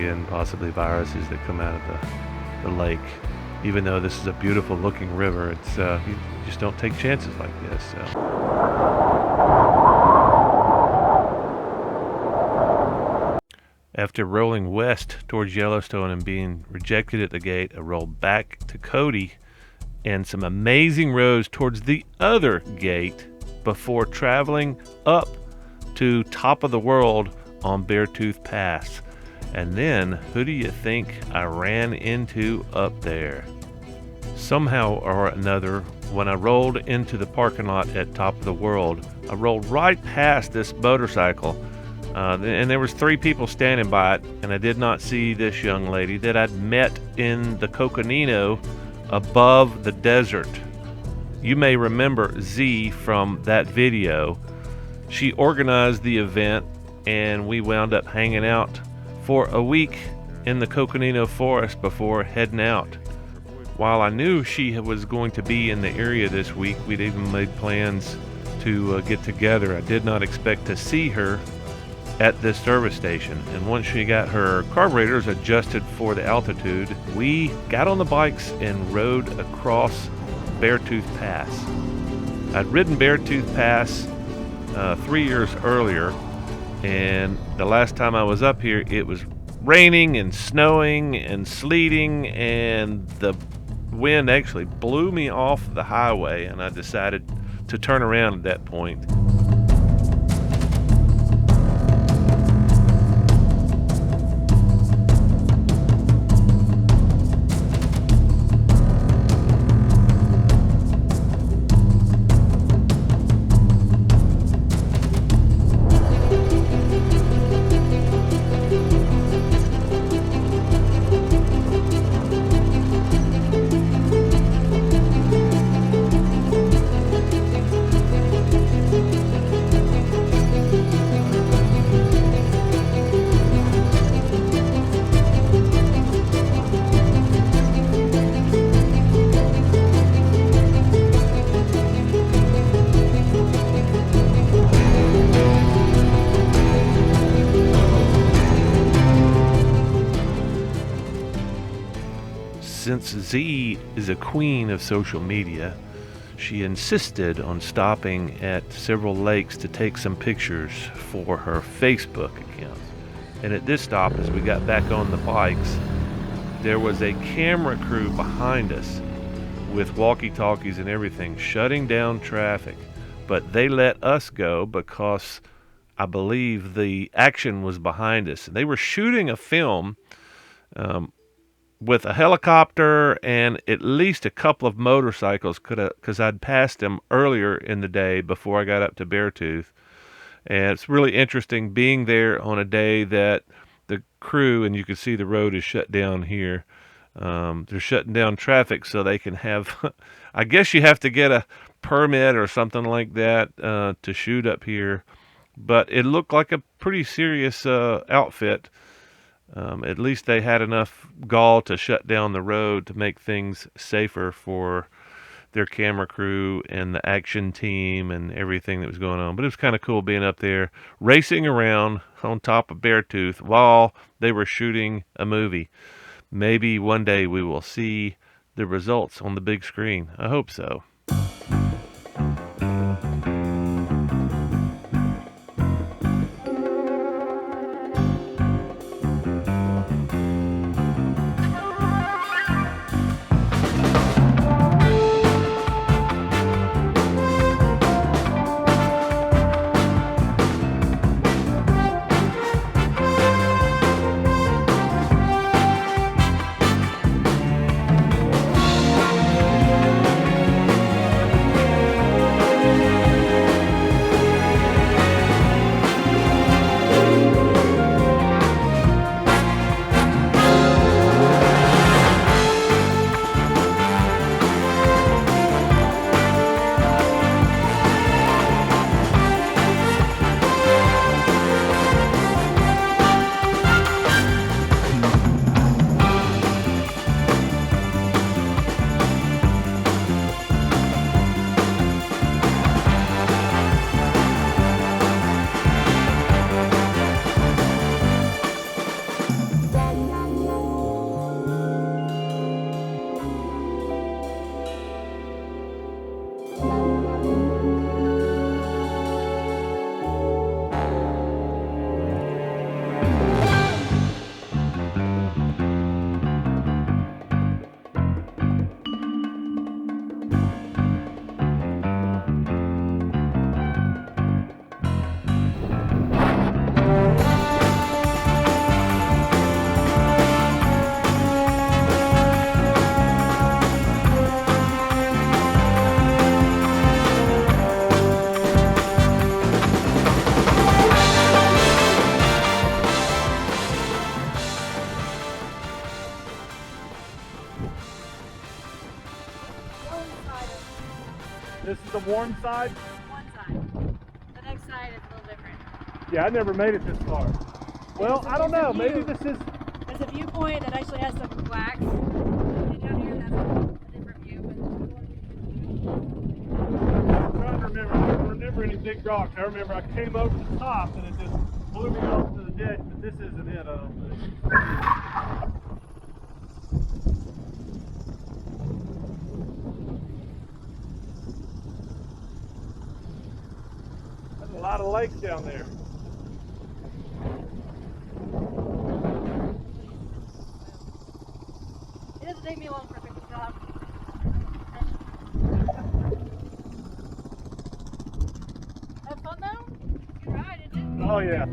bacteria and possibly viruses that come out of the lake. Even though this is a beautiful looking river, it's you just don't take chances like this. So. After rolling west towards Yellowstone and being rejected at the gate, I rolled back to Cody and some amazing roads towards the other gate before traveling up to top of the world on Beartooth Pass. And then, who do you think I ran into up there? Somehow or another, when I rolled into the parking lot at top of the world, I rolled right past this motorcycle, and there was 3 people standing by it, and I did not see this young lady that I'd met in the Coconino above the desert. You may remember Z from that video. She organized the event, and we wound up hanging out for a week in the Coconino forest before heading out. While I knew she was going to be in the area this week, we'd even made plans to get together. I did not expect to see her at this service station, and once she got her carburetors adjusted for the altitude, we got on the bikes and rode across Beartooth Pass. I'd ridden Beartooth Pass 3 years earlier, and the last time I was up here it was raining and snowing and sleeting, and the wind actually blew me off the highway, and I decided to turn around at that point. Since Z is a queen of social media, she insisted on stopping at several lakes to take some pictures for her Facebook account. And at this stop, as we got back on the bikes, there was a camera crew behind us with walkie-talkies and everything, shutting down traffic. But they let us go because I believe the action was behind us. And they were shooting a film with a helicopter and at least a couple of motorcycles, because I'd passed them earlier in the day before I got up to Beartooth. And it's really interesting being there on a day that the crew, and you can see the road is shut down here. They're shutting down traffic so they can have, I guess you have to get a permit or something like that to shoot up here. But it looked like a pretty serious outfit. At least they had enough gall to shut down the road to make things safer for their camera crew and the action team and everything that was going on. But it was kind of cool being up there, racing around on top of Beartooth while they were shooting a movie. Maybe one day we will see the results on the big screen. I hope so. This is the warm side? One side. The next side is a little different. Yeah, I never made it this far. Well, I don't know. Maybe this is... There's a viewpoint that actually has some wax. And down here, that's a different view. I'm trying to remember. I don't remember any big rocks. I remember I came over the top and it just blew me off to the ditch, but this isn't it, I don't think. There's a lot of lakes down there. It doesn't take me long for a quick job. Have fun though? You're right, isn't it? Oh yeah.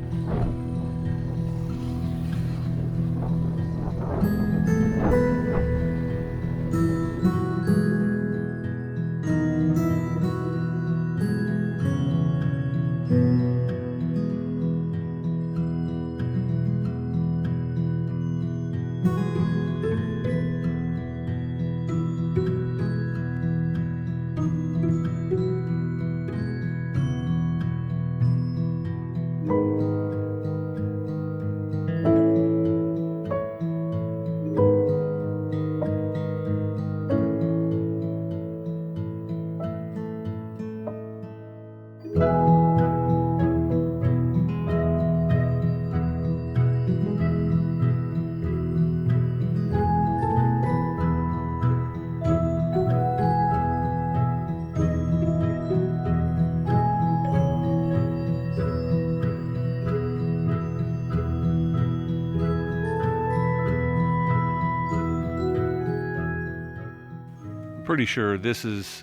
Pretty sure this is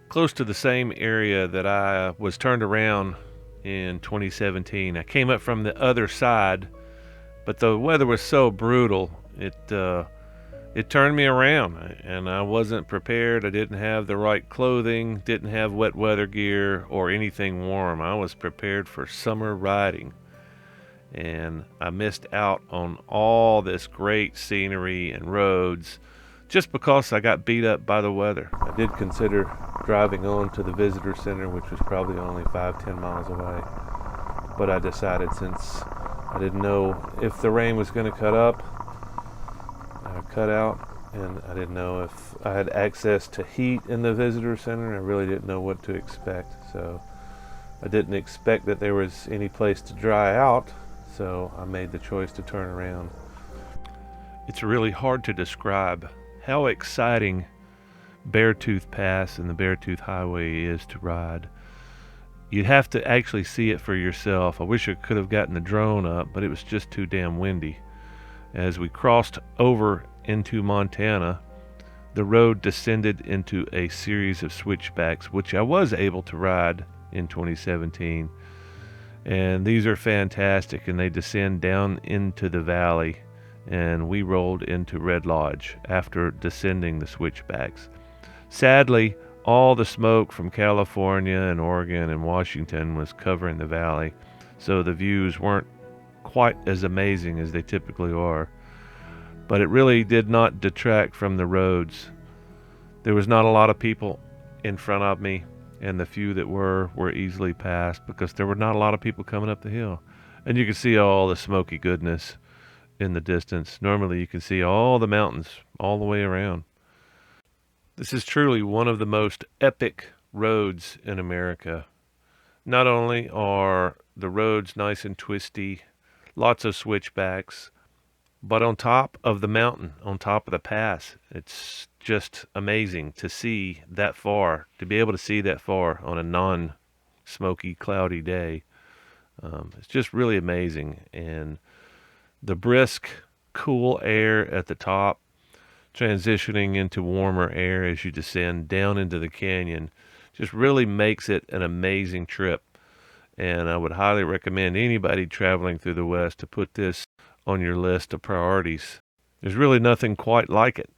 close to the same area that I was turned around in 2017. I came up from the other side, but the weather was so brutal, it turned me around, and I wasn't prepared. I didn't have the right clothing, didn't have wet weather gear or anything warm. I was prepared for summer riding, and I missed out on all this great scenery and roads just because I got beat up by the weather. I did consider driving on to the visitor center, which was probably only 5-10 miles away, but I decided, since I didn't know if the rain was going to cut out, and I didn't know if I had access to heat in the visitor center. I really didn't know what to expect, so I didn't expect that there was any place to dry out, so I made the choice to turn around. It's really hard to describe how exciting Beartooth Pass and the Beartooth Highway is to ride. You'd have to actually see it for yourself. I wish I could have gotten the drone up, but it was just too damn windy. As we crossed over into Montana, the road descended into a series of switchbacks, which I was able to ride in 2017. And these are fantastic, and they descend down into the valley, and we rolled into Red Lodge after descending the switchbacks. Sadly, all the smoke from California and Oregon and Washington was covering the valley, so the views weren't quite as amazing as they typically are. But it really did not detract from the roads. There was not a lot of people in front of me, and the few that were easily passed because there were not a lot of people coming up the hill. And you could see all the smoky goodness in the distance. Normally you can see all the mountains all the way around. This is truly one of the most epic roads in America. Not only are the roads nice and twisty, lots of switchbacks, but on top of the mountain, on top of the pass, it's just amazing to see that far, to be able to see that far on a non-smoky, cloudy day. It's just really amazing. And the brisk, cool air at the top, transitioning into warmer air as you descend down into the canyon, just really makes it an amazing trip. And I would highly recommend anybody traveling through the West to put this on your list of priorities. There's really nothing quite like it.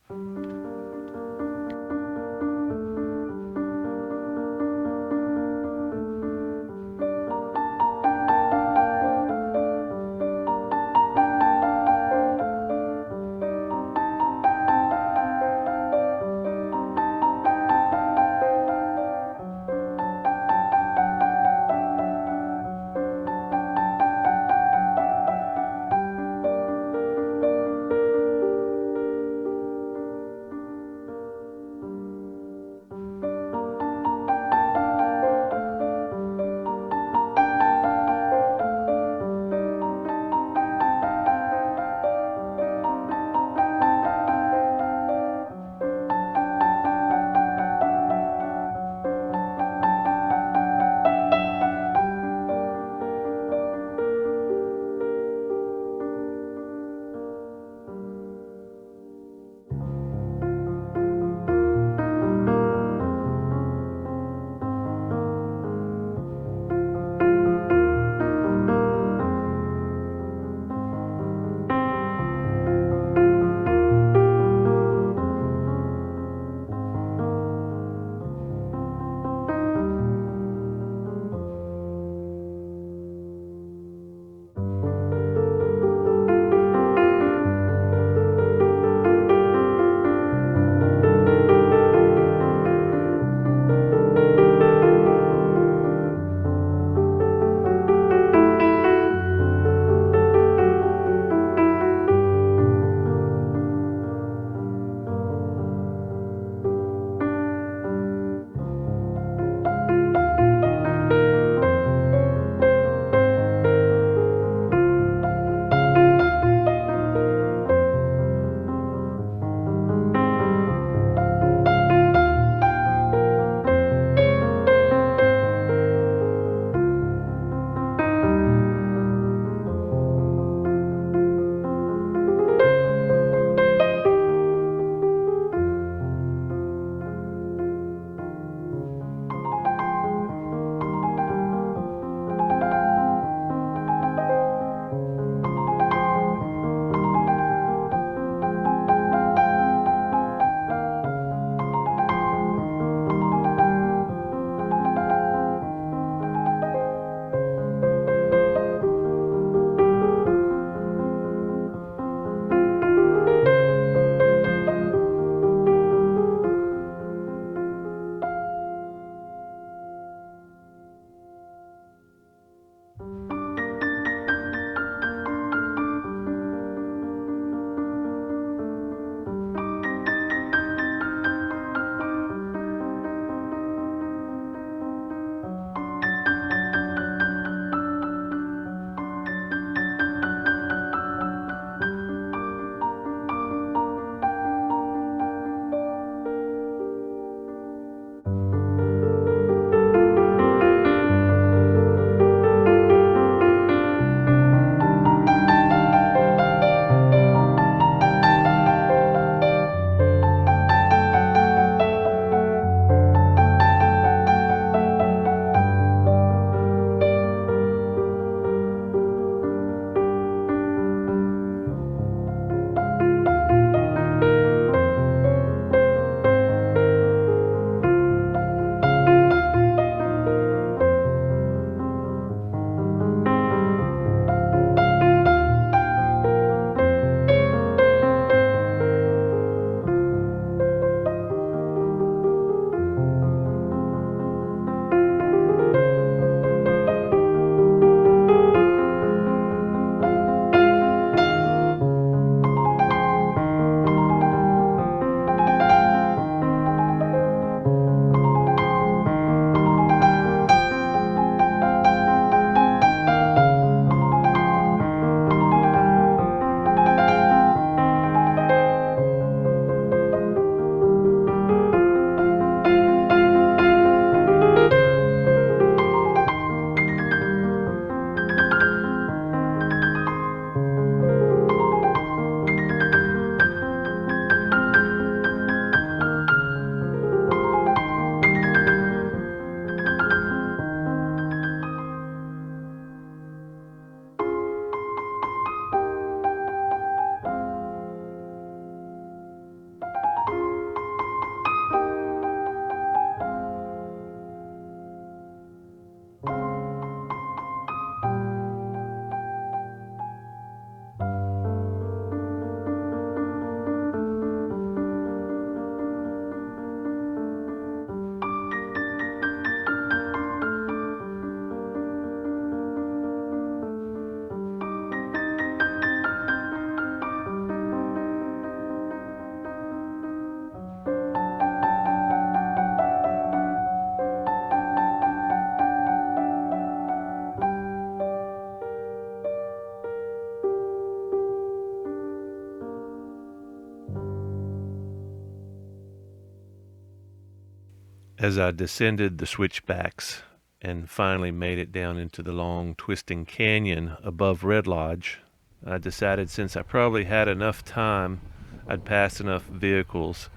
As I descended the switchbacks and finally made it down into the long twisting canyon above Red Lodge, I decided since I probably had enough time, I'd passed enough vehicles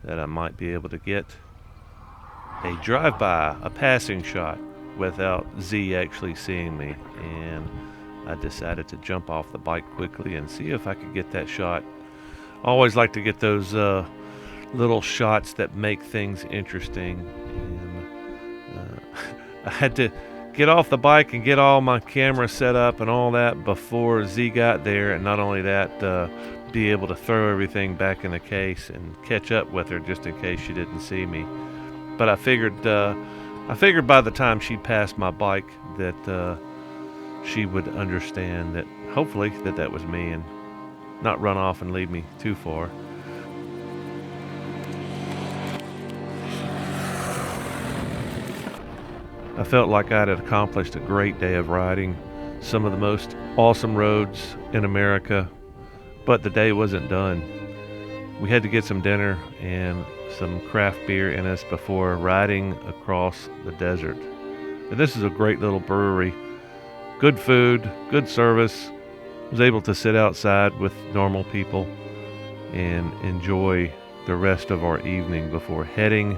that I might be able to get a drive-by, a passing shot, without Z actually seeing me. And I decided to jump off the bike quickly and see if I could get that shot. I always like to get those little shots that make things interesting. And I had to get off the bike and get all my camera set up and all that before Z got there, and not only that, be able to throw everything back in the case and catch up with her just in case she didn't see me. But I figured by the time she passed my bike that she would understand that, hopefully, that was me and not run off and leave me too far. I felt like I had accomplished a great day of riding some of the most awesome roads in America, but the day wasn't done. We had to get some dinner and some craft beer in us before riding across the desert. And this is a great little brewery. Good food, good service. Was able to sit outside with normal people and enjoy the rest of our evening before heading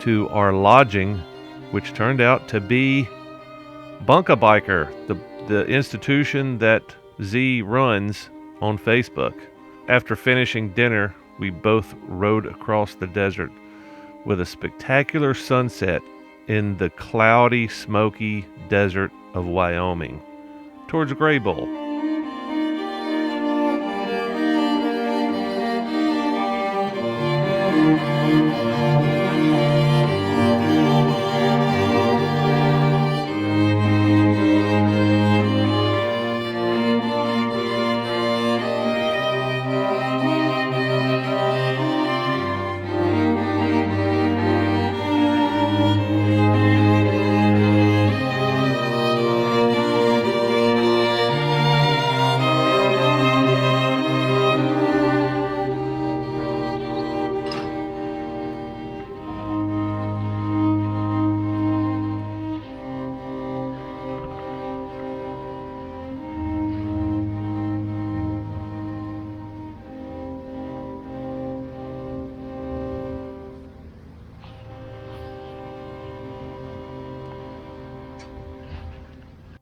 to our lodging, which turned out to be Bunk-A-Biker, the institution that Z runs on Facebook. After finishing dinner, we both rode across the desert with a spectacular sunset in the cloudy, smoky desert of Wyoming towards Graybull.